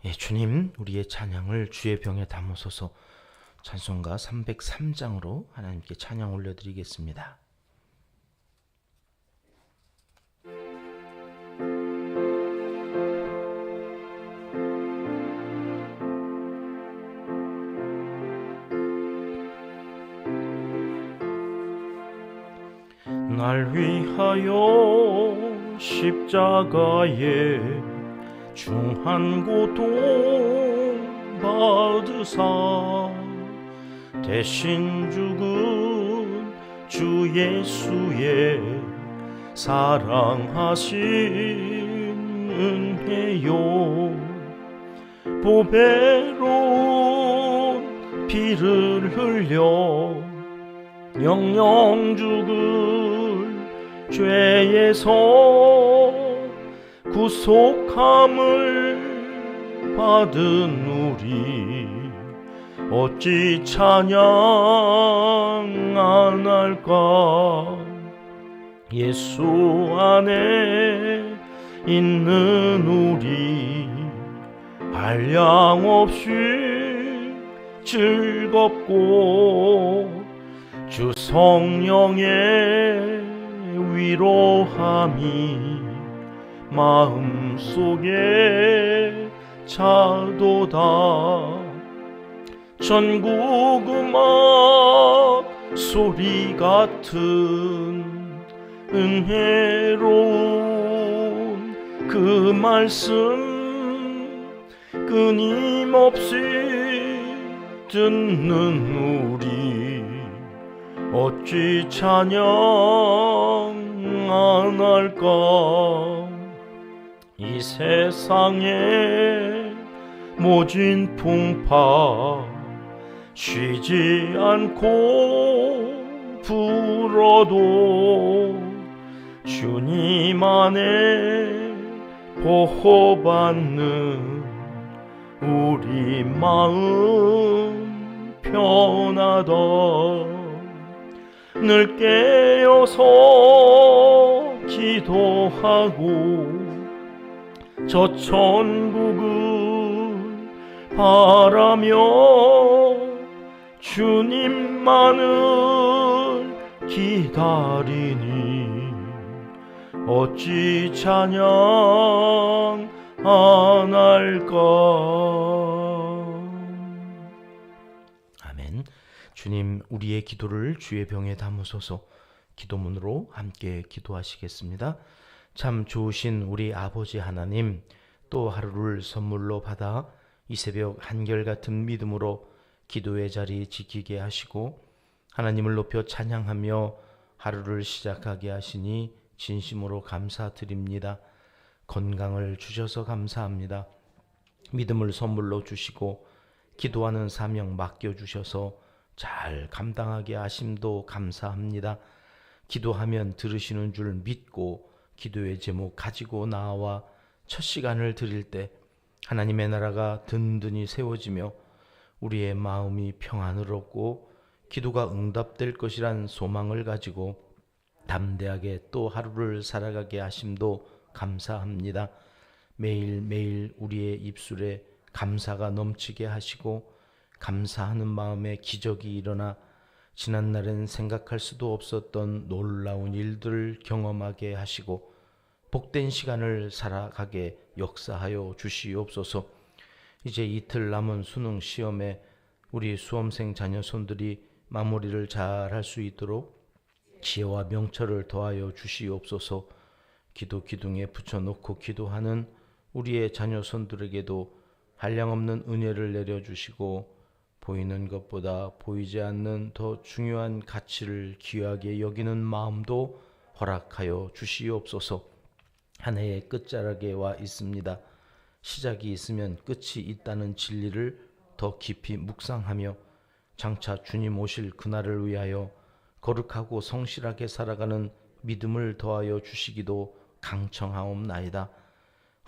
예, 주님, 우리의 찬양을 주의 병에 담으소서. 찬송가 303장으로 하나님께 찬양 올려드리겠습니다. 날 위하여 십자가에 중한 고통 받으사 대신 죽은 주 예수의 사랑하신 은혜요, 보배로운 피를 흘려 영영 죽을 죄에서 구속함을 받은 우리 어찌 찬양 안 할까. 예수 안에 있는 우리 한량없이 즐겁고 주 성령의 위로함이 마음속에 차도다. 전국 음악 소리 같은 은혜로운 그 말씀 끊임없이 듣는 우리 어찌 찬양 안 할까. 이 세상에 모진 풍파 쉬지 않고 불어도 주님 안에 보호받는 우리 마음 편하다. 늘 깨어서 기도하고 저 천국을 바라며 주님만을 기다리니 어찌 찬양 안 할까. 아멘. 주님, 우리의 기도를 주의 병에 담으소서. 기도문으로 함께 기도하시겠습니다. 참 좋으신 우리 아버지 하나님, 또 하루를 선물로 받아 이 새벽 한결같은 믿음으로 기도의 자리 지키게 하시고 하나님을 높여 찬양하며 하루를 시작하게 하시니 진심으로 감사드립니다. 건강을 주셔서 감사합니다. 믿음을 선물로 주시고 기도하는 사명 맡겨주셔서 잘 감당하게 하심도 감사합니다. 기도하면 들으시는 줄 믿고 기도의 제목 가지고 나와 첫 시간을 드릴 때 하나님의 나라가 든든히 세워지며 우리의 마음이 평안을 얻고 기도가 응답될 것이란 소망을 가지고 담대하게 또 하루를 살아가게 하심도 감사합니다. 매일매일 우리의 입술에 감사가 넘치게 하시고 감사하는 마음에 기적이 일어나 지난날엔 생각할 수도 없었던 놀라운 일들을 경험하게 하시고 복된 시간을 살아가게 역사하여 주시옵소서. 이제 이틀 남은 수능 시험에 우리 수험생 자녀손들이 마무리를 잘 할 수 있도록 지혜와 명철을 더하여 주시옵소서. 기도 기둥에 붙여놓고 기도하는 우리의 자녀손들에게도 한량없는 은혜를 내려주시고 보이는 것보다 보이지 않는 더 중요한 가치를 귀하게 여기는 마음도 허락하여 주시옵소서. 한 해의 끝자락에 와 있습니다. 시작이 있으면 끝이 있다는 진리를 더 깊이 묵상하며 장차 주님 오실 그날을 위하여 거룩하고 성실하게 살아가는 믿음을 더하여 주시기도 강청하옵나이다.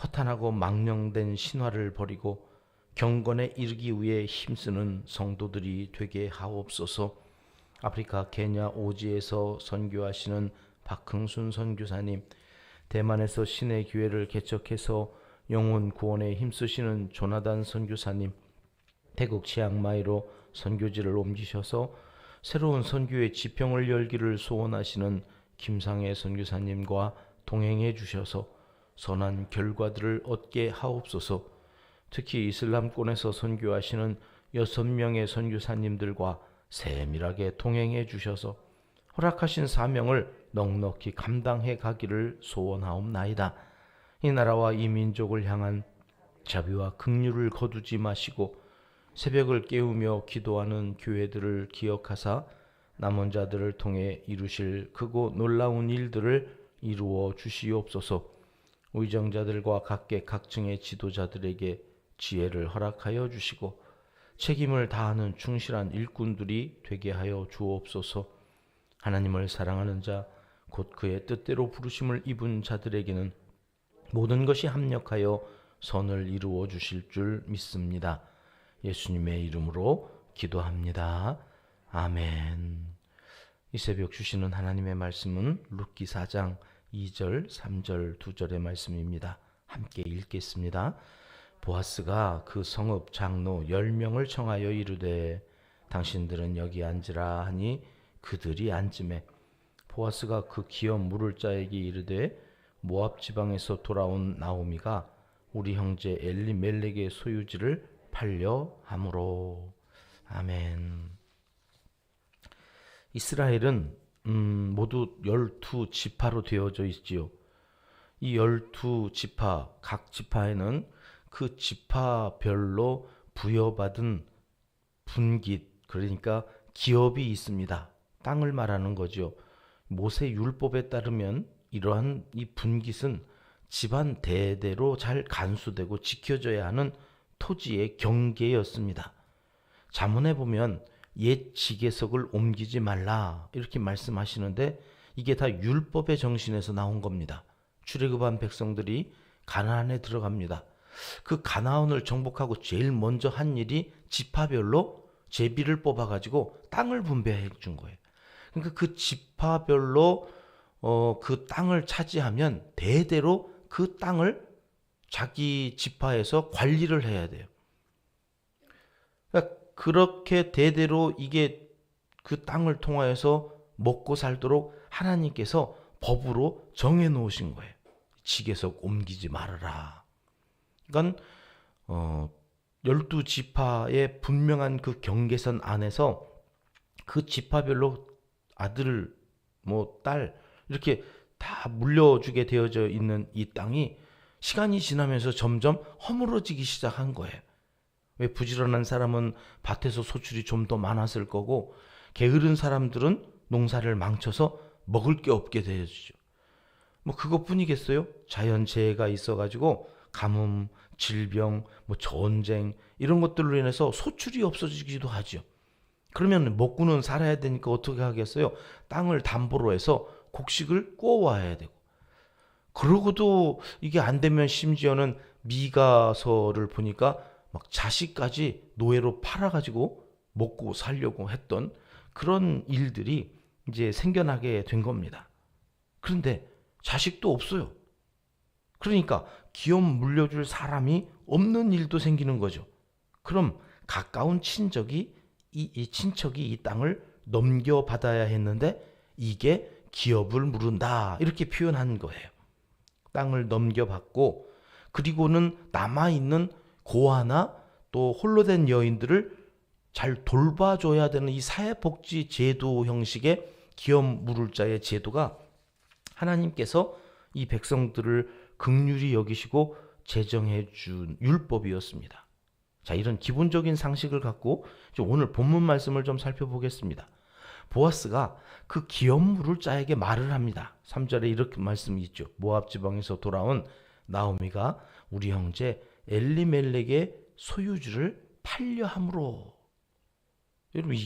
허탄하고 망령된 신화를 버리고 경건에 이르기 위해 힘쓰는 성도들이 되게 하옵소서. 아프리카 케냐 오지에서 선교하시는 박흥순 선교사님, 대만에서 신의 교회를 개척해서 영혼 구원에 힘쓰시는 조나단 선교사님, 태국 치앙마이로 선교지를 옮기셔서 새로운 선교의 지평을 열기를 소원하시는 김상혜 선교사님과 동행해 주셔서 선한 결과들을 얻게 하옵소서. 특히 이슬람권에서 선교하시는 6명의 선교사님들과 세밀하게 동행해 주셔서 허락하신 사명을 넉넉히 감당해 가기를 소원하옵나이다. 이 나라와 이 민족을 향한 자비와 긍휼을 거두지 마시고 새벽을 깨우며 기도하는 교회들을 기억하사 남은 자들을 통해 이루실 크고 놀라운 일들을 이루어 주시옵소서. 의정자들과 각계 각층의 지도자들에게 지혜를 허락하여 주시고 책임을 다하는 충실한 일꾼들이 되게 하여 주옵소서. 하나님을 사랑하는 자, 곧 그의 뜻대로 부르심을 입은 자들에게는 모든 것이 합력하여 선을 이루어 주실 줄 믿습니다. 예수님의 이름으로 기도합니다. 아멘. 이 새벽 주시는 하나님의 말씀은 룻기 4장 2절, 3절, 2절의 말씀입니다. 함께 읽겠습니다. 보아스가 그 성읍 장로 10명을 청하여 이르되 당신들은 여기 앉으라 하니 그들이 앉음에 보아스가 그 기업 물을 자에게 이르되 모압 지방에서 돌아온 나오미가 우리 형제 엘리멜렉의 소유지를 팔려 함으로. 아멘. 이스라엘은 모두 12지파로 되어져 있지요. 이 12지파, 각 지파에는 그 지파별로 부여받은 분깃, 그러니까 기업이 있습니다. 땅을 말하는 거죠. 모세 율법에 따르면 이러한 이 분깃은 집안 대대로 잘 간수되고 지켜져야 하는 토지의 경계였습니다. 잠언에 보면 옛 지계석을 옮기지 말라 이렇게 말씀하시는데 이게 다 율법의 정신에서 나온 겁니다. 출애굽한 백성들이 가나안에 들어갑니다. 그 가나안을 정복하고 제일 먼저 한 일이 지파별로 제비를 뽑아가지고 땅을 분배해 준 거예요. 그러니까 그 지파별로 그 땅을 차지하면 대대로 그 땅을 자기 지파에서 관리를 해야 돼요. 그러니까 그렇게 대대로 이게 그 땅을 통하여서 먹고 살도록 하나님께서 법으로 정해 놓으신 거예요. 지계석 옮기지 말아라. 그러니까 12지파의 분명한 그 경계선 안에서 그 지파별로 아들, 딸 이렇게 다 물려주게 되어져 있는 이 땅이 시간이 지나면서 점점 허물어지기 시작한 거예요. 왜 부지런한 사람은 밭에서 소출이 좀 더 많았을 거고 게으른 사람들은 농사를 망쳐서 먹을 게 없게 되어지죠. 그것뿐이겠어요? 자연재해가 있어가지고 가뭄, 질병, 전쟁 이런 것들로 인해서 소출이 없어지기도 하죠. 그러면 먹고는 살아야 되니까 어떻게 하겠어요? 땅을 담보로 해서 곡식을 구워와야 되고 그러고도 이게 안 되면 심지어는 미가서를 보니까 막 자식까지 노예로 팔아가지고 먹고 살려고 했던 그런 일들이 이제 생겨나게 된 겁니다. 그런데 자식도 없어요. 그러니까 기업 물려줄 사람이 없는 일도 생기는 거죠. 그럼 가까운 친척이 이 친척이 이 땅을 넘겨받아야 했는데 이게 기업을 물은다 이렇게 표현한 거예요. 땅을 넘겨받고 그리고는 남아있는 고아나 또 홀로 된 여인들을 잘 돌봐줘야 되는 이 사회복지 제도 형식의 기업 물을 자의 제도가 하나님께서 이 백성들을 긍휼히 여기시고 제정해 준 율법이었습니다. 자, 이런 기본적인 상식을 갖고 오늘 본문 말씀을 좀 살펴보겠습니다. 보아스가 그 기업 물을 자에게 말을 합니다. 3절에 이렇게 말씀이 있죠. 모압 지방에서 돌아온 나오미가 우리 형제 엘리멜렉의 소유지를 팔려 함으로. 여러분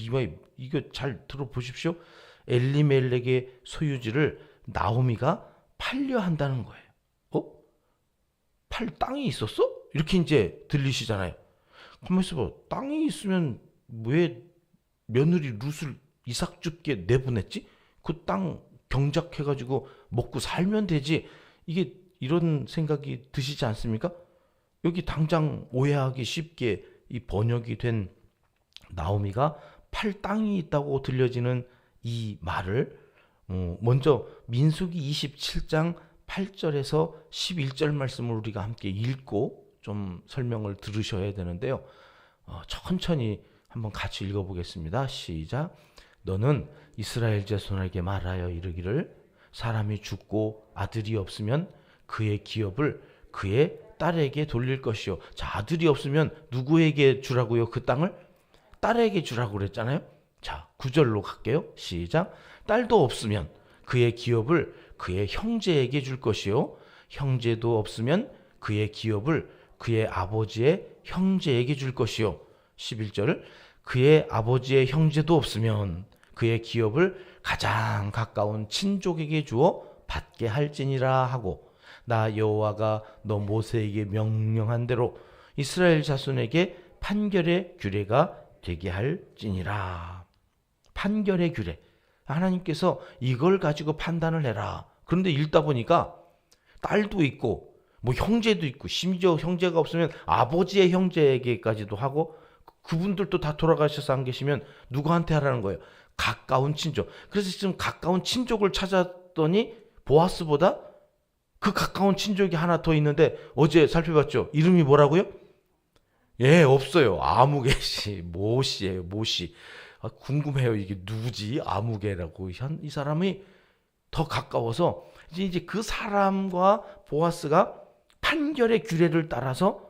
이거 잘 들어보십시오. 엘리멜렉의 소유지를 나오미가 팔려 한다는 거예요. 팔 땅이 있었어? 이렇게 이제 들리시잖아요. 가만있어 봐. 땅이 있으면 왜 며느리 룻을 이삭 줍게 내보냈지? 그 땅 경작해가지고 먹고 살면 되지. 이게 이런 생각이 드시지 않습니까? 여기 당장 오해하기 쉽게 이 번역이 된 나오미가 팔 땅이 있다고 들려지는 이 말을 먼저 민수기 27장 8절에서 11절 말씀을 우리가 함께 읽고 좀 설명을 들으셔야 되는데요. 천천히 한번 같이 읽어보겠습니다. 시작. 너는 이스라엘 자손에게 말하여 이르기를 사람이 죽고 아들이 없으면 그의 기업을 그의 딸에게 돌릴 것이요. 자, 아들이 없으면 누구에게 주라고요? 그 땅을? 딸에게 주라고 그랬잖아요. 자, 9절로 갈게요. 시작. 딸도 없으면 그의 기업을 그의 형제에게 줄 것이요. 형제도 없으면 그의 기업을 그의 아버지의 형제에게 줄 것이요. 11절. 그의 아버지의 형제도 없으면 그의 기업을 가장 가까운 친족에게 주어 받게 할지니라 하고, 나 여호와가 너 모세에게 명령한 대로 이스라엘 자손에게 판결의 규례가 되게 할지니라. 판결의 규례. 하나님께서 이걸 가지고 판단을 해라. 그런데 읽다 보니까 딸도 있고 뭐 형제도 있고 심지어 형제가 없으면 아버지의 형제에게까지도 하고, 그분들도 다 돌아가셔서 안 계시면 누구한테 하라는 거예요? 가까운 친족. 그래서 지금 가까운 친족을 찾았더니 보아스보다 그 가까운 친족이 하나 더 있는데 어제 살펴봤죠? 이름이 뭐라고요? 예, 없어요. 아무개씨, 모씨예요. 모씨. 궁금해요. 이게 누구지? 아무개라고. 이 사람이 더 가까워서 이제 그 사람과 보아스가 판결의 규례를 따라서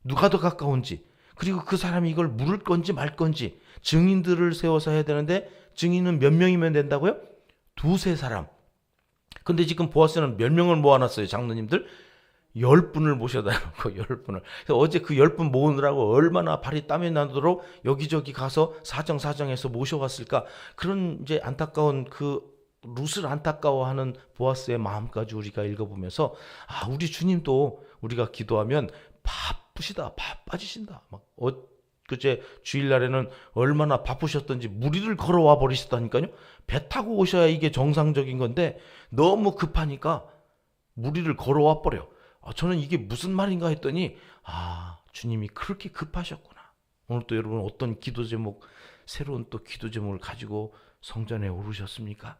누가 더 가까운지, 그리고 그 사람이 이걸 물을 건지 말 건지 증인들을 세워서 해야 되는데, 증인은 몇 명이면 된다고요? 두세 사람. 근데 지금 보아스는 몇 명을 모아놨어요, 장로님들? 10분을 모셔다 놓고 10분을. 그래서 어제 그 10분 모으느라고 얼마나 발이 땀이 나도록 여기저기 가서 사정사정해서 모셔왔을까. 그런 이제 안타까운 그 룻을 안타까워하는 보아스의 마음까지 우리가 읽어보면서, 우리 주님도 우리가 기도하면 바쁘시다, 바빠지신다. 그제 주일날에는 얼마나 바쁘셨던지 무리를 걸어와 버리셨다니까요. 배 타고 오셔야 이게 정상적인 건데 너무 급하니까 무리를 걸어와 버려. 저는 이게 무슨 말인가 했더니 주님이 그렇게 급하셨구나. 오늘 또 여러분 어떤 기도 제목, 새로운 또 기도 제목을 가지고 성전에 오르셨습니까?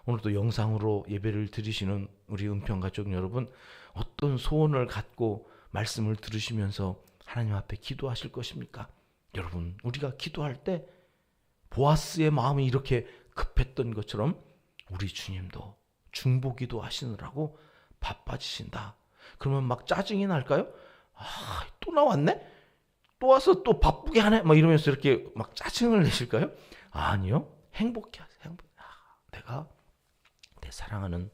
오늘 또 영상으로 예배를 드리시는 우리 은평가족 여러분, 어떤 소원을 갖고 말씀을 들으시면서 하나님 앞에 기도하실 것입니까? 여러분, 우리가 기도할 때 보아스의 마음이 이렇게 급했던 것처럼 우리 주님도 중보기도 하시느라고 바빠지신다. 그러면 막 짜증이 날까요? 또 나왔네? 또 와서 또 바쁘게 하네? 막 이러면서 이렇게 막 짜증을 내실까요? 아니요. 행복해 하세요. 내가 내 사랑하는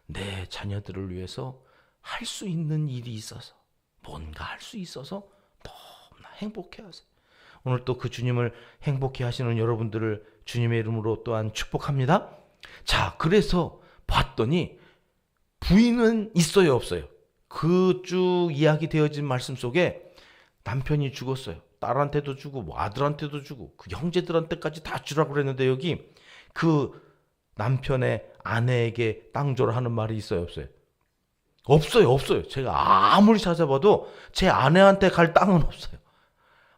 내 자녀들을 위해서 할 수 있는 일이 있어서, 뭔가 할 수 있어서 너무나 행복해 하세요. 오늘 또 그 주님을 행복해 하시는 여러분들을 주님의 이름으로 또한 축복합니다. 자, 그래서 봤더니 부인은 있어요, 없어요? 그 쭉 이야기 되어진 말씀 속에 남편이 죽었어요. 딸한테도 주고 뭐 아들한테도 주고 그 형제들한테까지 다 주라고 그랬는데, 여기 그 남편의 아내에게 땅 줘라 하는 말이 있어요, 없어요? 없어요. 제가 아무리 찾아봐도 제 아내한테 갈 땅은 없어요.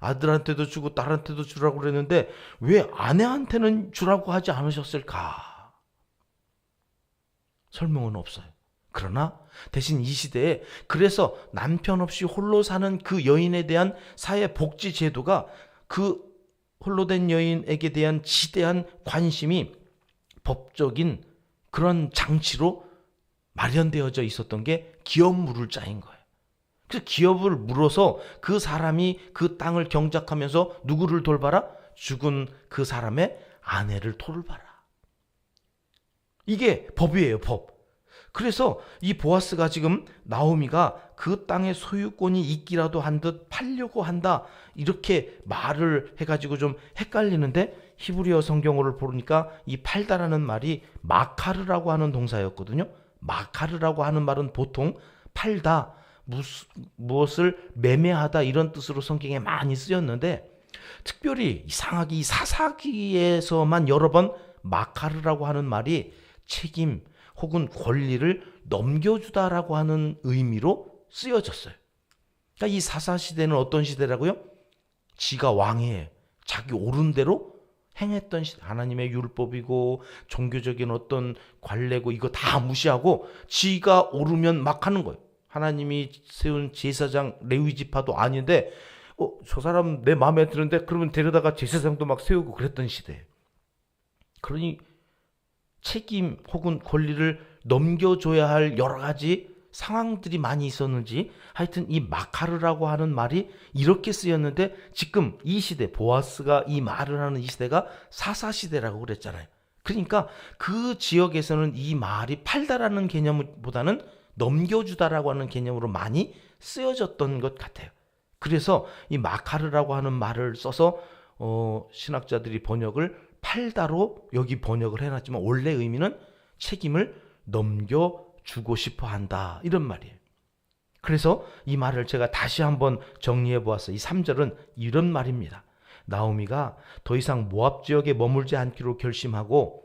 아들한테도 주고 딸한테도 주라고 그랬는데 왜 아내한테는 주라고 하지 않으셨을까? 설명은 없어요. 그러나 대신 이 시대에 그래서 남편 없이 홀로 사는 그 여인에 대한 사회복지 제도가, 그 홀로 된 여인에게 대한 지대한 관심이 법적인 그런 장치로 마련되어져 있었던 게 기업 물을 짜인 거예요. 그 기업을 물어서 그 사람이 그 땅을 경작하면서 누구를 돌봐라? 죽은 그 사람의 아내를 돌봐라. 이게 법이에요, 법. 그래서 이 보아스가 지금 나오미가 그 땅의 소유권이 있기라도 한 듯 팔려고 한다, 이렇게 말을 해가지고 좀 헷갈리는데, 히브리어 성경어를 보니까 이 팔다라는 말이 마카르라고 하는 동사였거든요. 마카르라고 하는 말은 보통 팔다, 무엇을 매매하다 이런 뜻으로 성경에 많이 쓰였는데, 특별히 이상하게 이 사사기에서만 여러 번 마카르라고 하는 말이 책임 혹은 권리를 넘겨주다라고 하는 의미로 쓰여졌어요. 그러니까 이 사사시대는 어떤 시대라고요? 지가 왕이에요. 자기 옳은 대로 행했던 시대. 하나님의 율법이고 종교적인 어떤 관례고 이거 다 무시하고 지가 옳으면 막 하는 거예요. 하나님이 세운 제사장 레위 지파도 아닌데 저 사람 내 마음에 드는데 그러면 데려다가 제사장도 막 세우고 그랬던 시대예요. 그러니 책임 혹은 권리를 넘겨줘야 할 여러 가지 상황들이 많이 있었는지 하여튼 이 마카르라고 하는 말이 이렇게 쓰였는데 지금 이 시대 보아스가 이 말을 하는 이 시대가 사사시대라고 그랬잖아요. 그러니까 그 지역에서는 이 말이 팔다라는 개념보다는 넘겨주다라고 하는 개념으로 많이 쓰여졌던 것 같아요. 그래서 이 마카르라고 하는 말을 써서 신학자들이 번역을 팔다로 여기 번역을 해놨지만 원래 의미는 책임을 넘겨주고 싶어 한다 이런 말이에요. 그래서 이 말을 제가 다시 한번 정리해 보았어요. 이 3절은 이런 말입니다. 나오미가 더 이상 모압 지역에 머물지 않기로 결심하고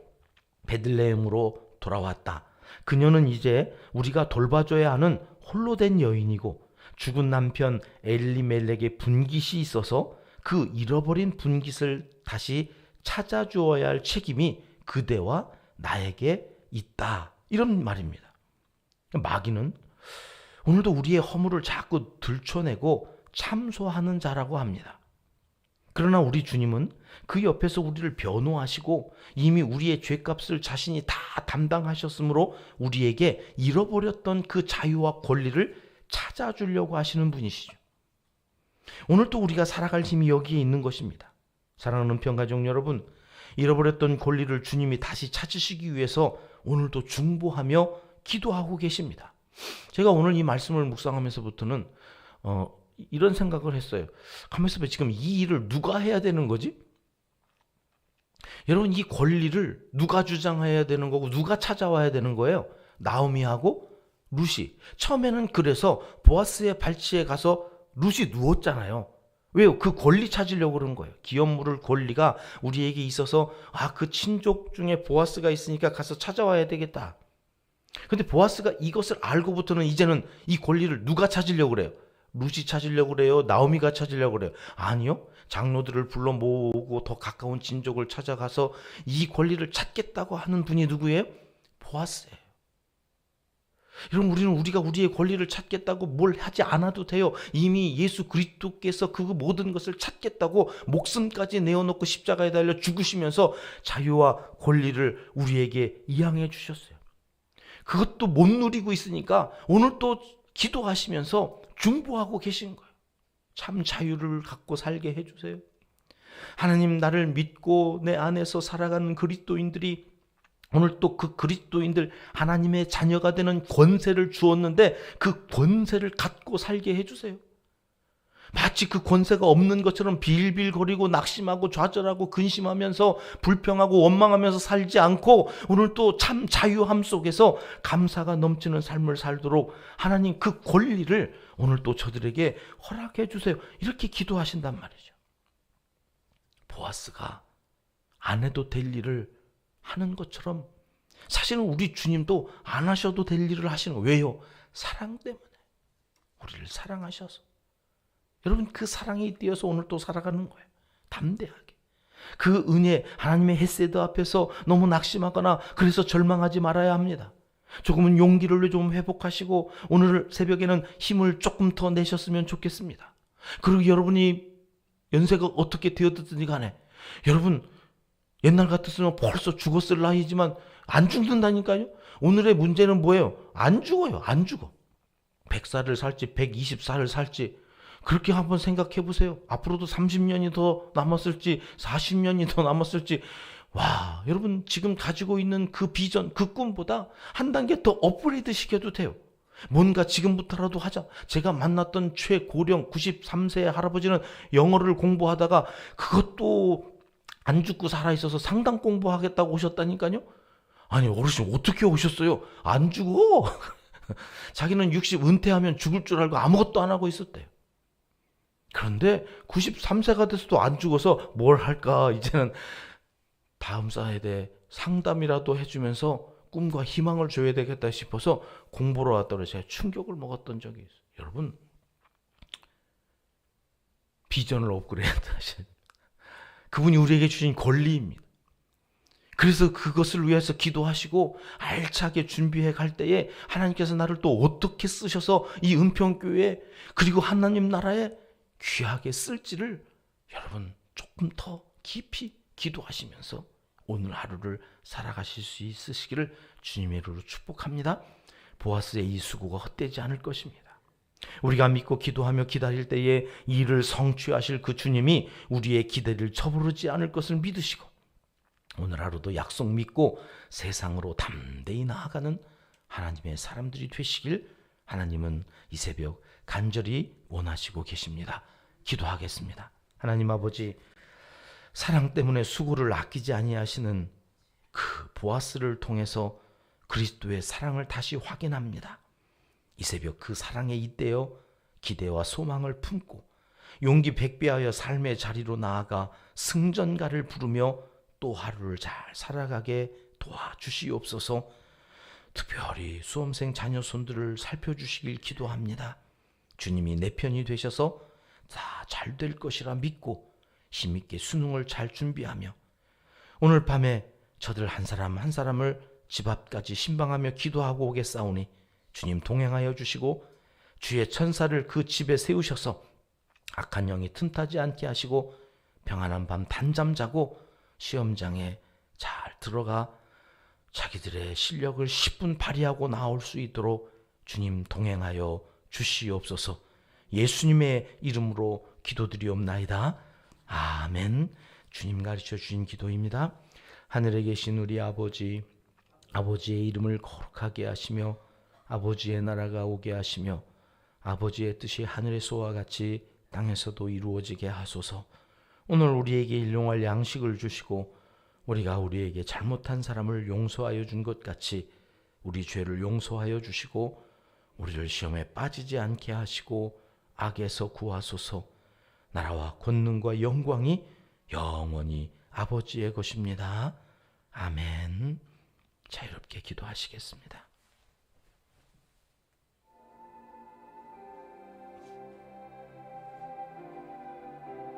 베들레헴으로 돌아왔다. 그녀는 이제 우리가 돌봐줘야 하는 홀로 된 여인이고 죽은 남편 엘리멜렉의 분깃이 있어서 그 잃어버린 분깃을 다시 찾아주어야 할 책임이 그대와 나에게 있다. 이런 말입니다. 마귀는 오늘도 우리의 허물을 자꾸 들춰내고 참소하는 자라고 합니다. 그러나 우리 주님은 그 옆에서 우리를 변호하시고 이미 우리의 죄값을 자신이 다 담당하셨으므로 우리에게 잃어버렸던 그 자유와 권리를 찾아주려고 하시는 분이시죠. 오늘 또 우리가 살아갈 힘이 여기에 있는 것입니다. 사랑하는 평가족 여러분, 잃어버렸던 권리를 주님이 다시 찾으시기 위해서 오늘도 중보하며 기도하고 계십니다. 제가 오늘 이 말씀을 묵상하면서부터는 이런 생각을 했어요. 가만있어 봐. 지금 이 일을 누가 해야 되는 거지? 여러분, 이 권리를 누가 주장해야 되는 거고 누가 찾아와야 되는 거예요? 나오미하고 룻이. 처음에는 그래서 보아스의 발치에 가서 룻이 누웠잖아요. 왜요? 그 권리 찾으려고 그런 거예요. 기업 물을 권리가 우리에게 있어서 그 친족 중에 보아스가 있으니까 가서 찾아와야 되겠다. 근데 보아스가 이것을 알고부터는 이제는 이 권리를 누가 찾으려고 그래요? 룻이 찾으려고 그래요? 나오미가 찾으려고 그래요? 아니요. 장로들을 불러 모으고 더 가까운 친족을 찾아가서 이 권리를 찾겠다고 하는 분이 누구예요? 보아스예요. 여러분, 우리가 우리의 권리를 찾겠다고 뭘 하지 않아도 돼요. 이미 예수 그리스도께서 그 모든 것을 찾겠다고 목숨까지 내어놓고 십자가에 달려 죽으시면서 자유와 권리를 우리에게 이양해 주셨어요. 그것도 못 누리고 있으니까 오늘 또 기도하시면서 중보하고 계신 거예요. 참 자유를 갖고 살게 해주세요. 하나님, 나를 믿고 내 안에서 살아가는 그리스도인들이 오늘 또 그 그리스도인들 하나님의 자녀가 되는 권세를 주었는데 그 권세를 갖고 살게 해주세요. 마치 그 권세가 없는 것처럼 빌빌거리고 낙심하고 좌절하고 근심하면서 불평하고 원망하면서 살지 않고 오늘 또 참 자유함 속에서 감사가 넘치는 삶을 살도록 하나님 그 권리를 오늘 또 저들에게 허락해 주세요. 이렇게 기도하신단 말이죠. 보아스가 안 해도 될 일을 하는 것처럼 사실은 우리 주님도 안 하셔도 될 일을 하시는 거예요. 왜요? 사랑 때문에. 우리를 사랑하셔서. 여러분, 그 사랑에 띄어서 오늘 또 살아가는 거예요. 담대하게. 그 은혜, 하나님의 헤세드 앞에서 너무 낙심하거나 그래서 절망하지 말아야 합니다. 조금은 용기를 좀 회복하시고 오늘 새벽에는 힘을 조금 더 내셨으면 좋겠습니다. 그리고 여러분이 연세가 어떻게 되었든지 간에 여러분, 옛날 같았으면 벌써 죽었을 나이지만 안 죽는다니까요. 오늘의 문제는 뭐예요? 안 죽어요. 안 죽어. 100살을 살지 120살을 살지 그렇게 한번 생각해 보세요. 앞으로도 30년이 더 남았을지 40년이 더 남았을지. 와, 여러분 지금 가지고 있는 그 비전, 그 꿈보다 한 단계 더 업그레이드 시켜도 돼요. 뭔가 지금부터라도 하자. 제가 만났던 최고령 93세의 할아버지는 영어를 공부하다가 그것도 안 죽고 살아있어서 상담 공부하겠다고 오셨다니까요. 아니, 어르신 어떻게 오셨어요? 안 죽어. 자기는 60 은퇴하면 죽을 줄 알고 아무것도 안 하고 있었대요. 그런데 93세가 돼서도 안 죽어서 뭘 할까? 이제는 다음 세대에 상담이라도 해주면서 꿈과 희망을 줘야 되겠다 싶어서 공부를 왔다고 제가 충격을 먹었던 적이 있어요. 여러분, 비전을 업그레이드 하셔야 됩니다. 그분이 우리에게 주신 권리입니다. 그래서 그것을 위해서 기도하시고 알차게 준비해 갈 때에 하나님께서 나를 또 어떻게 쓰셔서 이 은평교회 그리고 하나님 나라에 귀하게 쓸지를 여러분 조금 더 깊이 기도하시면서 오늘 하루를 살아가실 수 있으시기를 주님의 이름으로 축복합니다. 보아스의 이 수고가 헛되지 않을 것입니다. 우리가 믿고 기도하며 기다릴 때에 이 일을 성취하실 그 주님이 우리의 기대를 저부르지 않을 것을 믿으시고 오늘 하루도 약속 믿고 세상으로 담대히 나아가는 하나님의 사람들이 되시길 하나님은 이 새벽 간절히 원하시고 계십니다. 기도하겠습니다. 하나님 아버지, 사랑 때문에 수고를 아끼지 아니하시는 그 보아스를 통해서 그리스도의 사랑을 다시 확인합니다. 이 새벽 그 사랑에 잇대어 기대와 소망을 품고 용기 백배하여 삶의 자리로 나아가 승전가를 부르며 또 하루를 잘 살아가게 도와주시옵소서. 특별히 수험생 자녀손들을 살펴주시길 기도합니다. 주님이 내 편이 되셔서 다 잘 될 것이라 믿고 힘있게 수능을 잘 준비하며 오늘 밤에 저들 한 사람 한 사람을 집 앞까지 신방하며 기도하고 오겠사오니 주님 동행하여 주시고 주의 천사를 그 집에 세우셔서 악한 영이 틈타지 않게 하시고 평안한 밤 단잠 자고 시험장에 잘 들어가 자기들의 실력을 10분 발휘하고 나올 수 있도록 주님 동행하여 주시옵소서. 예수님의 이름으로 기도드리옵나이다. 아멘. 주님 가르쳐 주신 기도입니다. 하늘에 계신 우리 아버지, 아버지의 이름을 거룩하게 하시며 아버지의 나라가 오게 하시며 아버지의 뜻이 하늘에서와 같이 땅에서도 이루어지게 하소서. 오늘 우리에게 일용할 양식을 주시고 우리가 우리에게 잘못한 사람을 용서하여 준 것 같이 우리 죄를 용서하여 주시고 우리를 시험에 빠지지 않게 하시고 악에서 구하소서. 나라와 권능과 영광이 영원히 아버지의 것입니다. 아멘. 자유롭게 기도하시겠습니다.